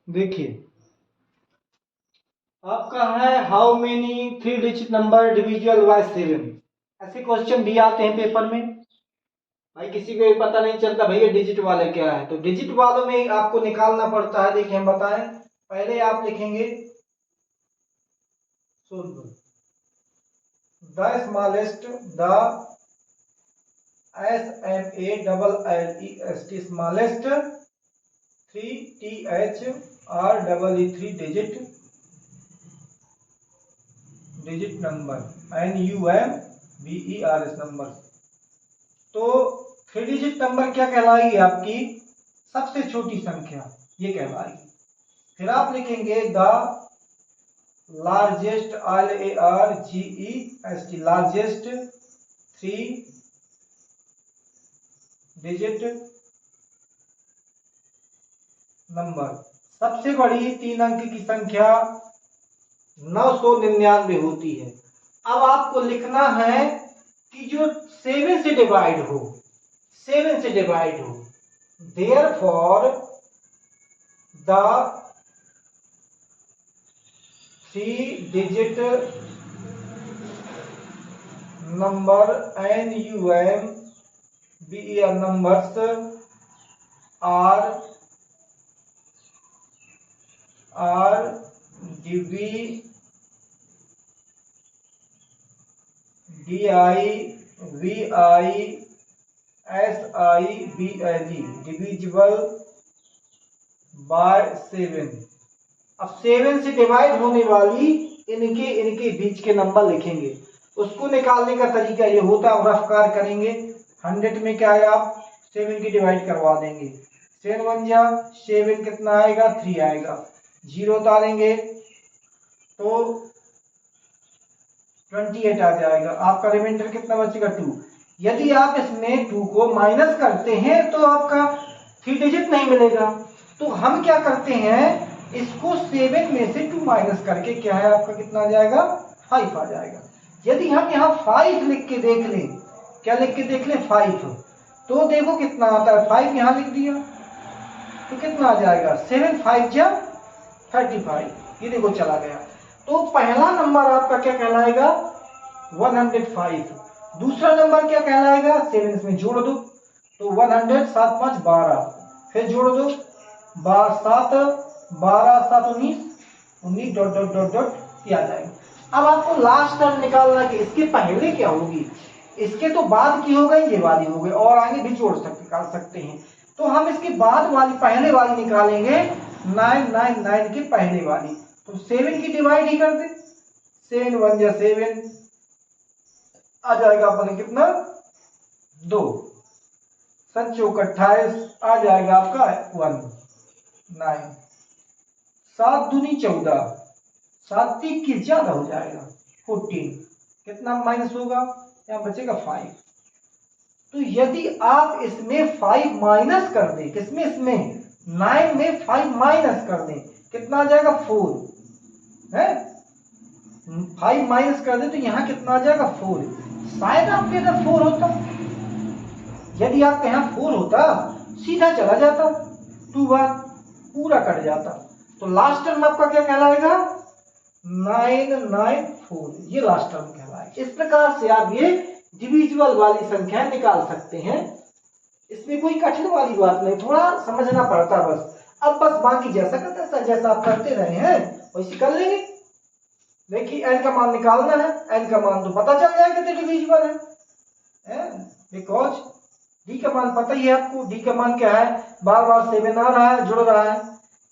देखिए आपका है how many 3 digit number divisible by 7। ऐसे क्वेश्चन भी आते हैं पेपर में। भाई किसी को ये पता नहीं चलता भैया डिजिट वाले क्या है, तो डिजिट वालों में आपको निकालना पड़ता है। देखिए हम बताएं, पहले आप लिखेंगे the smallest, the SMALLEST smallest 3 digit number NUMBERS number. तो 3 डिजिट नंबर क्या कहलाएगी? आपकी सबसे छोटी संख्या ये कहलाएगी। फिर आप लिखेंगे the largest, LARGEST largest 3 digit number. सबसे बड़ी 3 अंक की संख्या 999 होती है। अब आपको लिखना है कि जो 7 से डिवाइड हो, 7 से डिवाइड हो, therefore the 3 digit number NUMBER numbers are divisible by 7। अब 7 से डिवाइड होने वाली इनके बीच के नंबर लिखेंगे। उसको निकालने का तरीका ये होता है, रफ कार करेंगे। 100 में क्या है, आप 7 की डिवाइड करवा देंगे। 7 1 जा 7, कितना आएगा? 3 आएगा। 0 उतारेंगे तो 28 आ जाएगा। आपका रिमाइंडर कितना बचेगा? 2। यदि आप इसमें 2 को माइनस करते हैं तो आपका 3 डिजिट नहीं मिलेगा। तो हम क्या करते हैं, इसको 7 में से 2 माइनस करके क्या है आपका कितना आ जाएगा? 5 आ जाएगा। यदि हम यहाँ 5 लिख के देख लें, क्या लिख के देख लें? 5, तो देखो कितना आता है। 5 यहाँ लिख दिया तो कितना आ जाएगा? 7 5 जा 35। ये देखो चला गया। तो पहला नंबर आपका क्या कहलाएगा? 105। दूसरा नंबर क्या कहलाएगा? 7 इसमें जोड़ दो तो 100 7 5 12, फिर जोड़ दो 7 12 7 19 19 डॉट डॉट डॉट डॉट ये आ जाएगा। अब आपको लास्ट टर्म निकालना कि इसके पहले क्या होगी, इसके तो बाद की हो गई, ये वाली हो गई, और आगे भी जोड़ निकाल सकते हैं। तो हम इसके बाद वाली पहले वाली निकालेंगे, 999 के पहले वाली। तो 7 की डिवाइड ही कर दे, 7 1 या 7 आ जाएगा अपने कितना? 2 7 चौक 28 आ जाएगा आपका 1 9। 7 दूनी 14, 7 3 की ज्यादा हो जाएगा 14। कितना माइनस होगा? यहाँ बचेगा 5। तो यदि आप इसमें 5 माइनस कर दें, किसमें? इसमें 9 में 5 माइनस कर दें, कितना आ जाएगा? 4 है। 5 माइनस कर दें तो यहाँ कितना आ जाएगा? 4। शायद आपके इधर 4 होता, यदि आपके यहाँ 4 होता सीधा चला जाता, 2 बार पूरा कट जाता। तो लास्ट टर्म आपका क्या कहलाएगा? 994, ये लास्ट टर्म कहलाएगा। इस प्रकार से आप ये डिविजिबल वाली संख्या निकाल सकते हैं। इसमें कोई कठिन वाली बात नहीं, थोड़ा समझना पड़ता बस। अब बस बाकी जैसा का जैसा आप करते रहे हैं वैसे कर लेंगे। देखिए n का मान निकालना है, n का मान तो पता चल जाएगा कितने डिविजिबल है, बिकॉज d का मान पता ही है आपको। d का मान क्या है? बार बार 7 आ रहा है, जुड़ रहा है,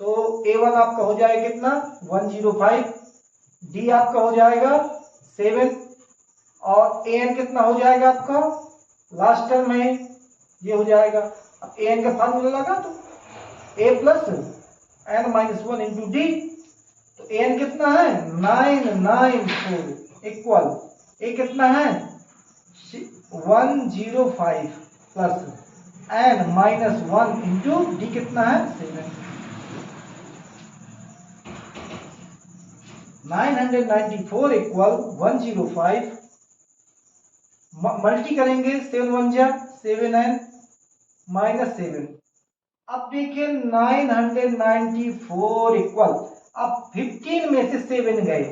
तो a1 आपका हो जाएगा कितना? 105। d आपका हो जाएगा 7 और an कितना हो जाएगा आपका? लास्ट टर्म में ये हो जाएगा। अब an का फार्मूला लगा तो a plus n minus 1 into D. तो an कितना है? 994 इक्वल a कितना है? 105 plus n minus 1 into D कितना है? 7। 994 इक्वल 105 मल्टी करेंगे, 7 1 जा 7n माइनस 7 अब देखिए 994 इक्वल, अब 15 में से 7 गए,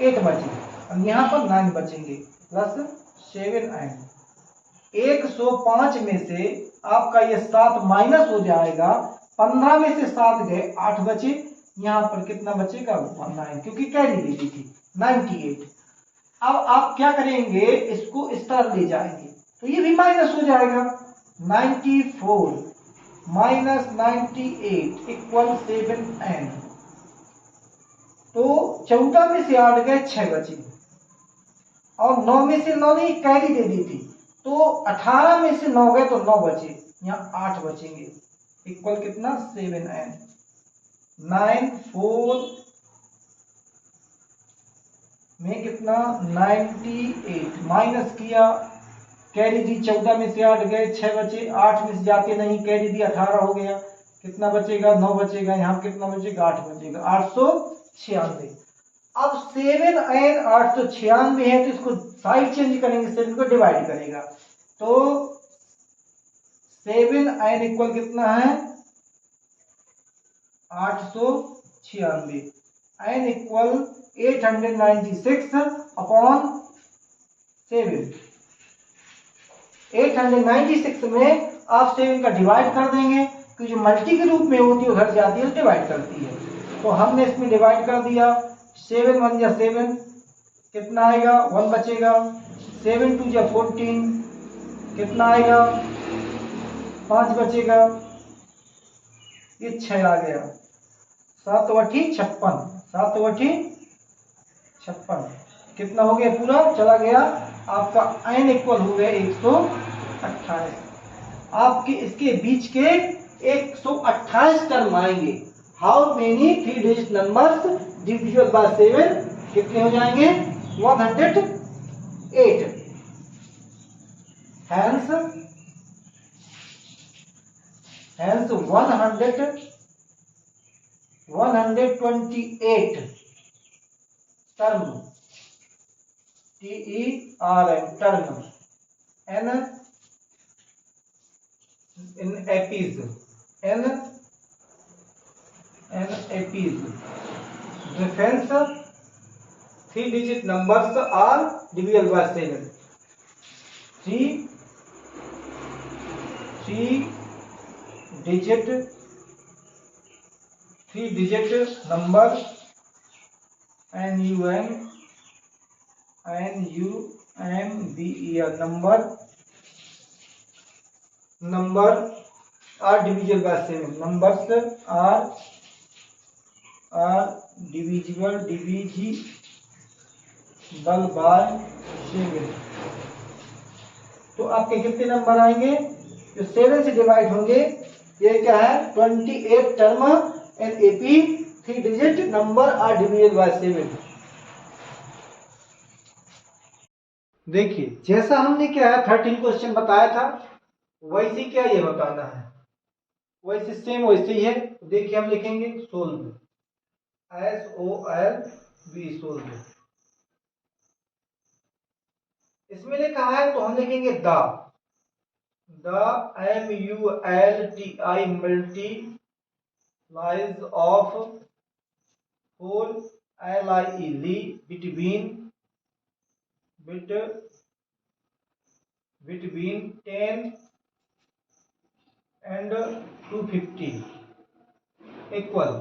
8 बचे, अब यहाँ पर 9 बचेंगे प्लस 7 एंड 105 में से आपका ये 7 माइनस हो जाएगा, 15 में से 7 गए, 8 बचे, यहाँ पर कितना बचेगा 9, क्योंकि कैरी दे दी थी 98। अब आप क्या करेंगे, इसको इस तरफ ले जाएंगे तो ये भी माइनस हो जाएगा, 94 माइनस 98 इक्वल 7n। तो 14 में से 8 गए, 6 बचे, और 9 में से 9 नहीं, कैरी दे दी थी, तो 18 में से 9 गए तो 9 बचे, यहाँ 8 बचेंगे, इक्वल कितना 7n। 94 में कितना 98 माइनस किया, कैरी दी 14 में से 8 गए, 6 बचे, 8 में से जाते नहीं, कैरी दी 18 हो गया, कितना बचेगा 9 बचेगा, यहाँ कितना बचेगा 8 बचेगा, 896। अब 7n 896 है तो इसको साइड चेंज करेंगे, 7 को डिवाइड करेगा, तो 7n इक्वल कितना है 896, n इक्वल 896 अपॉन 7। 896 में आप 7 का डिवाइड कर देंगे, क्योंकि जो मल्टी के रूप में होती है उधर जाती है डिवाइड करती है, तो हमने इसमें डिवाइड कर दिया, 7 1 या 7, कितना आएगा 1 बचेगा, 7 2 या 14, कितना आएगा 5 बचेगा, ये 6 आ गया, 7 8 56, 7 8 56, कितना हो गया पूरा चला गया आपका, n इक्वल हो गया 128। आपके इसके बीच के 128 टर्म आएंगे। How many 3 digit numbers divisible by 7, कितने हो जाएंगे 108। Hence 128 term, TERM term, n in APs, n APs reference 3 digit numbers are divisible by 7, 3 digit number number are divisible by 7, numbers are divisible by 7। तो आपके कितने number आएंगे जो 7 से divide होंगे, ये क्या है 28 term and AP 3 digit number are divisible by 7। देखिए जैसा हमने क्या है 13 क्वेश्चन बताया था, वैसे क्या ये बताना है, वैसे सेम वैसे ही है। देखिए हम लिखेंगे सोल्व, SOLV सोल्व, इसमें लिखा है तो हम लिखेंगे the MULTI multiplies of whole LIE between 10 and 250 equal.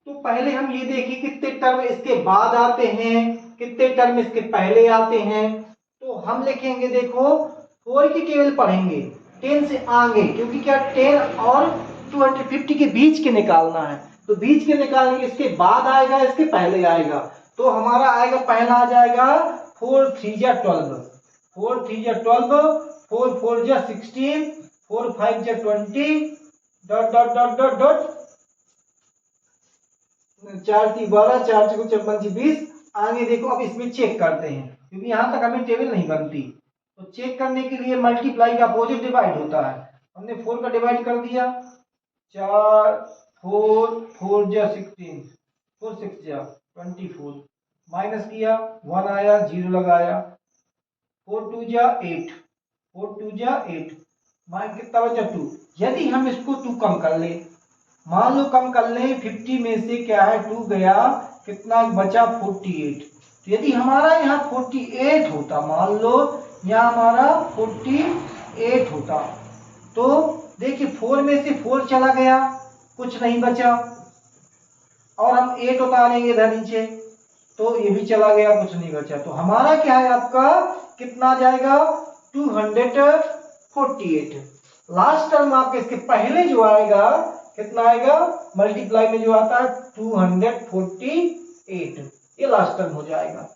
तो पहले हम ये देखिए कितने टर्म इसके बाद आते हैं, कितने टर्म इसके पहले आते हैं। तो हम लिखेंगे, देखो 4 की टेबल पढ़ेंगे 10 से आगे, क्योंकि क्या 10 और 250 के बीच के निकालना है, तो बीच के निकालेंगे, इसके बाद आएगा इसके पहले आएगा। तो हमारा आएगा, पहला आ जाएगा 4 3 जा 12, 4 3 जा 12, 4 4 जा 16, 4 5 जा 20, dot dot dot dot dot 4 3 12, 4 4 54 20। आगे देखो, अब इसमें चेक करते हैं, क्योंकि यहां तक हमें टेबल नहीं बनती, तो चेक करने के लिए मल्टीप्लाई का अपोजिट डिवाइड होता है। हमने 4 का डिवाइड कर दिया, 4 4 4 जा 16, 4 6 जा 24, माइनस किया 1 आया, 0 लगाया, 4 2 जा 8, 4 2 जा 8, माइनस कितना बचा 2, यदि हम इसको 2 कम कर ले, मान लो कम कर लें, 50 में से क्या है 2 गया, कितना बचा 48। तो यदि हमारा यहाँ 48 होता, मान लो यहाँ हमारा 48 होता, तो देखिए 4 में से 4 चला गया, कुछ नहीं बचा, और हम 8 उतारेंगे इधर नीचे तो ये भी चला गया, कुछ नहीं बचा। तो हमारा क्या है, आपका कितना जाएगा 248। लास्ट टर्म आपके इसके पहले जो आएगा कितना आएगा, मल्टीप्लाई में जो आता है 248, ये लास्ट टर्म हो जाएगा,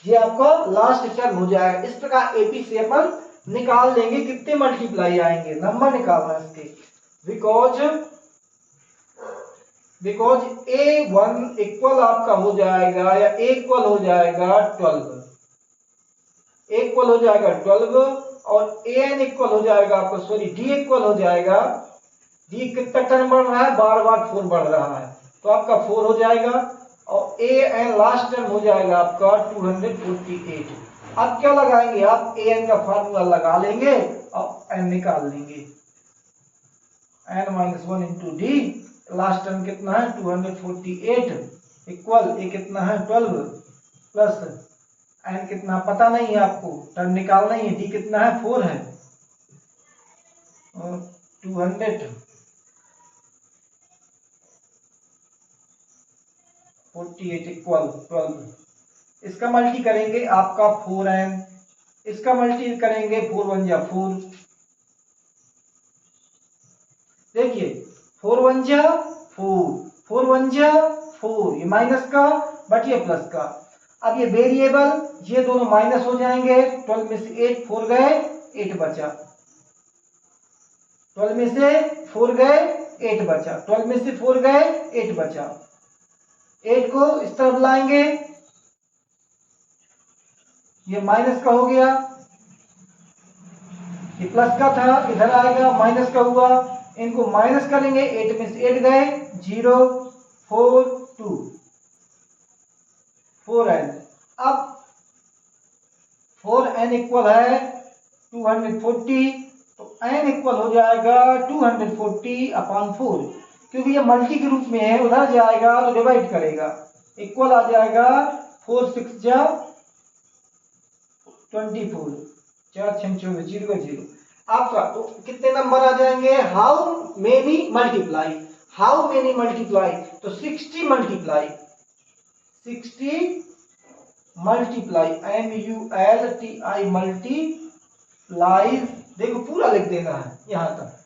ये आपका लास्ट टर्म हो जाएगा। इस प्रकार एपी से अपन निकाल लेंगे कितने मल्टीप्लाई आएंगे, नंबर निकालना है इसके। बिकॉज A1 इक्वल आपका हो जाएगा या इक्वल हो जाएगा 12, इक्वल हो जाएगा 12, और AN इक्वल हो जाएगा आपका, सॉरी D इक्वल हो जाएगा, D कितना टर्म बढ़ रहा है, बार बार 4 बढ़ रहा है, तो आपका 4 हो जाएगा, और AN लास्ट टर्म हो जाएगा आपका 248। अब क्या लगाएंगे आप, AN का फार्मूला लगा लेंगे और N निकाल लेंगे, N-1 into D, last term कितना है 248 इक्वल ए कितना है 12 प्लस एन कितना पता नहीं है आपको, टर्म निकालना ही है, डी कितना है 4 है, और 248 इक्वल 12। इसका मल्टी करेंगे आपका 4n, इसका मल्टी करेंगे 4 1 जा 4, देखिए 4 1 जा 4, 4 1 जा 4, ये माइनस का बट ये प्लस का। अब ये वेरिएबल, ये दोनों माइनस हो जाएंगे, 12 में से 8 4 गए, 8 बचा, 12 में से 4 गए 8 बचा, 12 में से 4 गए 8 बचा, 8 को इस तरफ लाएंगे, ये माइनस का हो गया, ये प्लस का था, इधर आएगा माइनस का हुआ, इनको माइनस करेंगे, 8 में से 8 गए 0 4 2 4n। अब 4n इक्वल है 240, तो n इक्वल हो जाएगा 240/4, क्योंकि ये मल्टी के रूप में है, उधर जाएगा तो डिवाइड करेगा, इक्वल आ जाएगा 4 6 जा 24, 4 6 0 0 आपका। तो कितने नंबर आ जाएंगे, how many multiply, how many multiply, तो 60 मल्टीप्लाई, 60 मल्टीप्लाई, MULTI मल्टीप्लाइज, देखो पूरा लिख देना है यहां तक,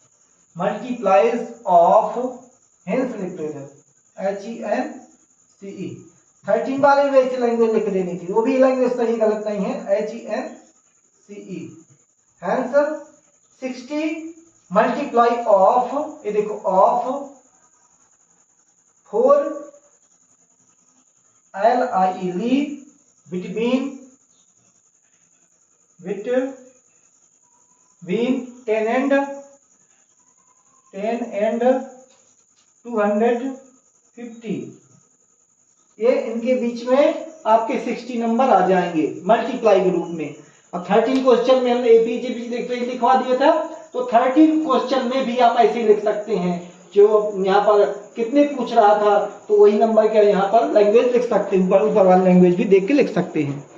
मल्टीप्लाइज ऑफ, हेंस लिख दो इधर HENCE, 13 वाले वैसे लैंग्वेज लिख देनी थी, वो भी लैंग्वेज सही गलत नहीं है, HENCE, हेंस 60 मल्टीप्लाई ऑफ, ये देखो ऑफ 4 LIE between 10 and 250, ये इनके बीच में आपके 60 नंबर आ जाएंगे मल्टीप्लाई के रूप में। और 13 क्वेश्चन में हमने APJP लिखवा दिया था, तो 13 क्वेश्चन में भी आप ऐसे लिख सकते हैं, जो यहाँ पर कितने पूछ रहा था, तो वही नंबर क्या यहाँ पर लैंग्वेज लिख सकते हैं, ऊपर वाला लैंग्वेज भी देख के लिख सकते हैं।